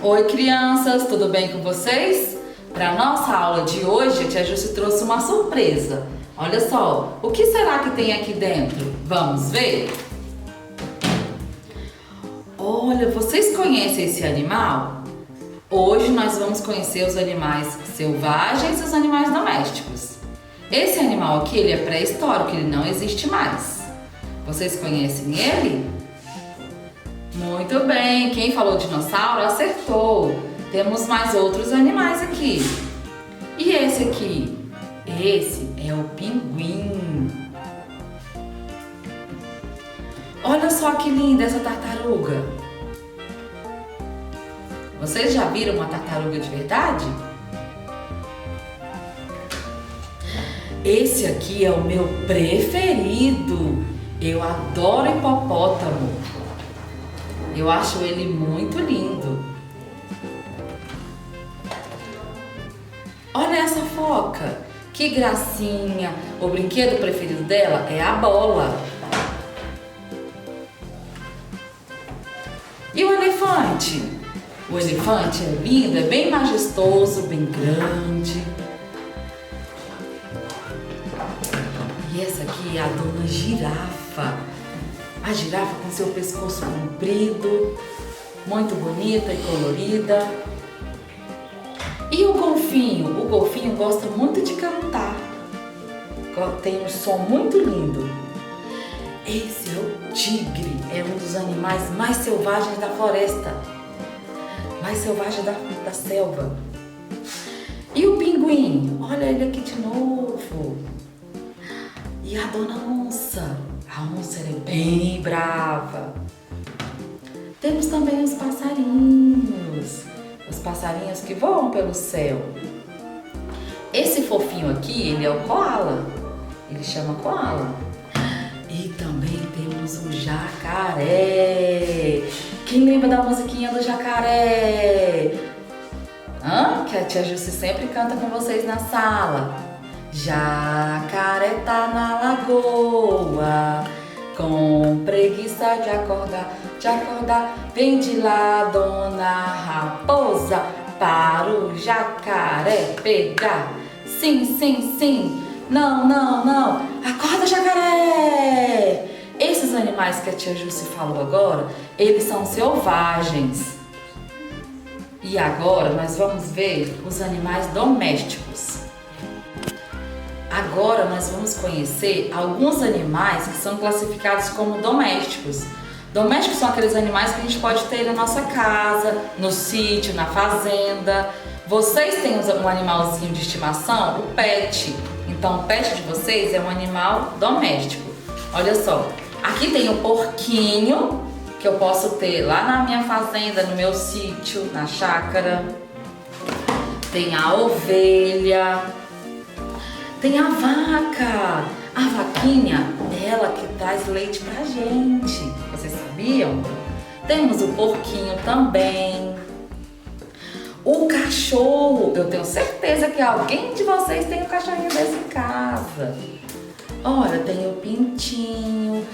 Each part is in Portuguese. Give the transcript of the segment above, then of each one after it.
Oi crianças, tudo bem com vocês? Para nossa aula de hoje, a tia Jussi trouxe uma surpresa. Olha só, o que será que tem aqui dentro? Vamos ver? Olha, vocês conhecem esse animal? Hoje nós vamos conhecer os animais selvagens e os animais domésticos. Esse animal aqui, ele é pré-histórico, ele não existe mais. Vocês conhecem ele? Muito bem, quem falou dinossauro acertou. Temos mais outros animais aqui. E esse aqui? Esse é o pinguim. Olha só que linda essa tartaruga. Vocês já viram uma tartaruga de verdade? Esse aqui é o meu preferido. Eu adoro hipopótamo. Eu acho ele muito lindo. Olha essa foca, que gracinha. O brinquedo preferido dela é a bola. E o elefante? O elefante é lindo, é bem majestoso, bem grande. E essa aqui é a dona girafa. A girafa com seu pescoço comprido, muito bonita e colorida. E o golfinho? O golfinho gosta muito de cantar. Tem um som muito lindo. Esse é o tigre, é um dos animais mais selvagens da floresta. Mais selvagem da selva. E o pinguim? Olha ele aqui de novo. E a dona onça? A onça é bem brava. Temos também os passarinhos. Os passarinhos que voam pelo céu. Esse fofinho aqui, ele é o coala. Ele chama coala. E também temos o jacaré. Quem lembra da musiquinha do jacaré? Que a tia Jussi sempre canta com vocês na sala. Jacaré tá na lagoa, com preguiça de acordar, vem de lá dona raposa, para o jacaré pegar. Sim, sim, sim, não, não, não, acorda jacaré! Esses animais que a tia Jussi falou agora, eles são selvagens. E agora nós vamos ver os animais domésticos. Agora nós vamos conhecer alguns animais que são classificados como domésticos. Domésticos são aqueles animais que a gente pode ter na nossa casa, no sítio, na fazenda. Vocês têm um animalzinho de estimação? O pet. Então o pet de vocês é um animal doméstico. Olha só, aqui tem o porquinho, que eu posso ter lá na minha fazenda, no meu sítio, na chácara. Tem a ovelha. Tem a vaca, a vaquinha, ela que traz leite pra gente, vocês sabiam? Temos o porquinho também, o cachorro, eu tenho certeza que alguém de vocês tem um cachorrinho desse em casa. Olha, tem o pintinho,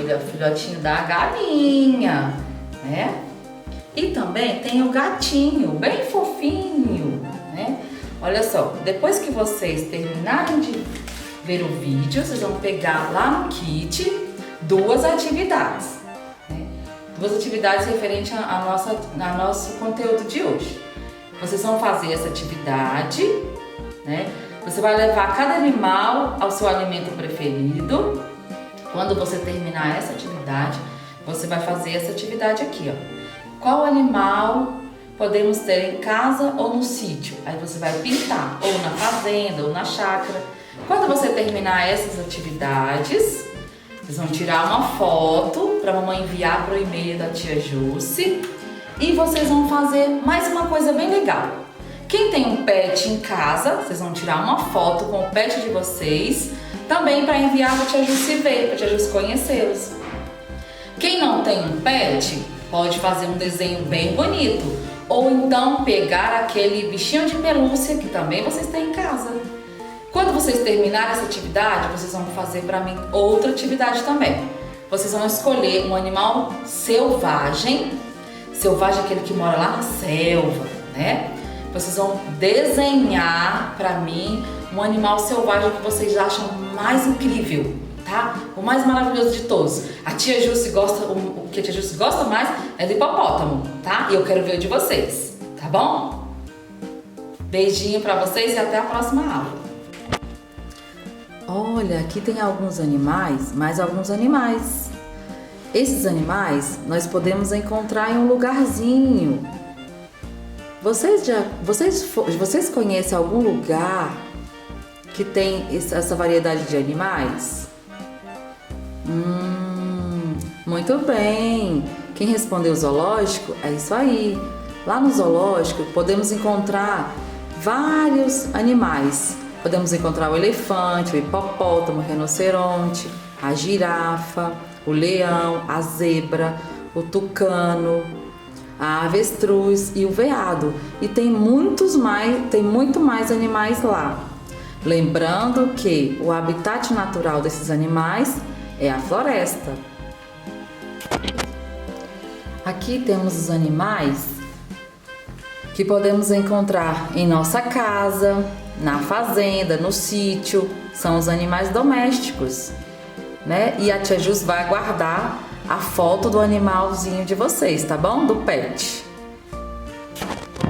ele é o filhotinho da galinha, né? E também tem o gatinho, bem fofinho, né? Olha só, depois que vocês terminarem de ver o vídeo, vocês vão pegar lá no kit duas atividades, né? Duas atividades referentes ao nosso conteúdo de hoje. Vocês vão fazer essa atividade, né? Você vai levar cada animal ao seu alimento preferido. Quando você terminar essa atividade, você vai fazer essa atividade aqui, ó. Qual animal podemos ter em casa ou no sítio? Aí você vai pintar, ou na fazenda, ou na chácara. Quando você terminar essas atividades, vocês vão tirar uma foto para a mamãe enviar para o e-mail da tia Jussi. E vocês vão fazer mais uma coisa bem legal. Quem tem um pet em casa, vocês vão tirar uma foto com o pet de vocês, também para enviar para a tia Jussi ver, para a tia Jussi conhecê-los. Quem não tem um pet, pode fazer um desenho bem bonito. Ou então pegar aquele bichinho de pelúcia que também vocês têm em casa. Quando vocês terminarem essa atividade, vocês vão fazer para mim outra atividade também. Vocês vão escolher um animal selvagem selvagem é aquele que mora lá na selva, né? Vocês vão desenhar pra mim um animal selvagem que vocês acham mais incrível, tá? O mais maravilhoso de todos. A tia Jussi gosta, o que a tia Jussi gosta mais é do hipopótamo, tá? E eu quero ver o de vocês, tá bom? Beijinho pra vocês e até a próxima aula. Olha, aqui tem alguns animais, mais alguns animais. Esses animais nós podemos encontrar em um lugarzinho. Vocês conhecem algum lugar que tem essa variedade de animais? Muito bem. Quem respondeu zoológico é isso aí. Lá no zoológico podemos encontrar vários animais. Podemos encontrar o elefante, o hipopótamo, o rinoceronte, a girafa, o leão, a zebra, o tucano, a avestruz e o veado. E tem muito mais animais lá. Lembrando que o habitat natural desses animais é a floresta. Aqui temos os animais que podemos encontrar em nossa casa, na fazenda, no sítio. São os animais domésticos, né? E a tia Jus vai guardar a foto do animalzinho de vocês, tá bom? Do pet.